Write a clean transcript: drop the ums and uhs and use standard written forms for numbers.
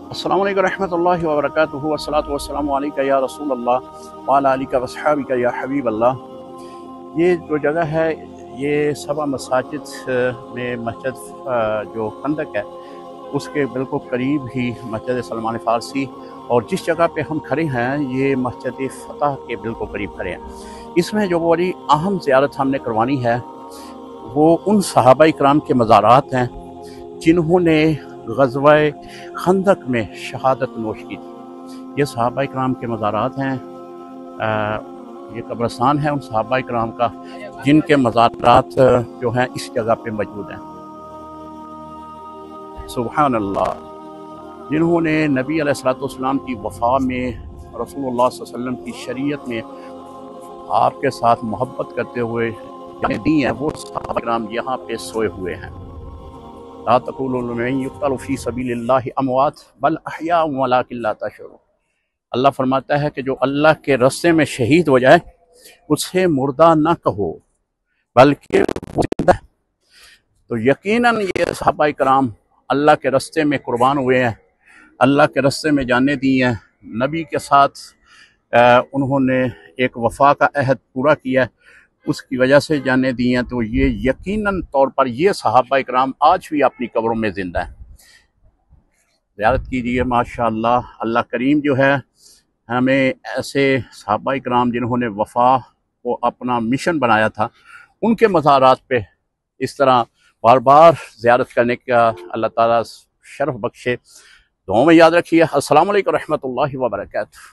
अस्सलामु अलैकुम रहमतुल्लाहि व बरकातुहू वस्सलातु वस्सलामु अलैका या रसूल अल्लाह व अला आलिका वस्हाबिका या हबीब अल्लाह। ये जो जगह है ये सबा मसाजिद में मस्जिद जो खंदक है उसके बिल्कुल करीब ही मस्जिद सलमान फ़ारसी, और जिस जगह पे हम खड़े हैं ये मस्जिद फ़तह के बिल्कुल करीब खड़े हैं। इसमें जो बड़ी अहम ज़ियारत हमने करवानी है वो उन सहाबा इकराम के मज़ारात हैं जिन्होंने ग़ज़वा खंदक में शहादत नोश की थी। ये सहाबा इकराम के मज़ारात हैं, ये कब्रिस्तान है उन सहाबा इकराम का जिनके मज़ारात जो हैं इस जगह पे मौजूद हैं। सुबहान अल्लाह, जिन्होंने नबी अलैहिस्सलाम की वफ़ा में रसूलुल्लाह सल्लल्लाहु अलैहि वसल्लम की शरीयत में आपके साथ मोहब्बत करते हुए जानें दी हैं, वो सहाबा इकराम यहाँ पे सोए हुए हैं। ला तक़ूलू लिमन युक़्तलू फ़ी सबीलिल्लाहि अमवात बल अहयाउन वलाकिन ला तशऊरून। अल्लाह फरमाता है कि जो अल्लाह के रास्ते में शहीद हो जाए उसे मुर्दा ना कहो बल्कि वो जिंदा है। तो यकीनन ये सहाबा इकराम अल्लाह के रास्ते में कुर्बान हुए हैं, अल्लाह के रास्ते में जाने दी हैं, नबी के साथ उन्होंने एक वफ़ा का अहद पूरा किया है, उसकी वजह से जाने दी हैं। तो ये यकीनन तौर पर ये सहाबा इकराम आज भी अपनी कब्रों में ज़िंदा हैं। ज़ियारत कीजिए माशाअल्लाह। अल्लाह करीम जो है हमें ऐसे सहाबा इकराम जिन्होंने वफ़ा को अपना मिशन बनाया था उनके मज़ारात पे इस तरह बार बार ज़ियारत करने का अल्लाह ताला शरफ़ बख्शे। दुआ में याद रखिए। अस्सलामु अलैकुम रहमतुल्लाहि व बरकातुहू।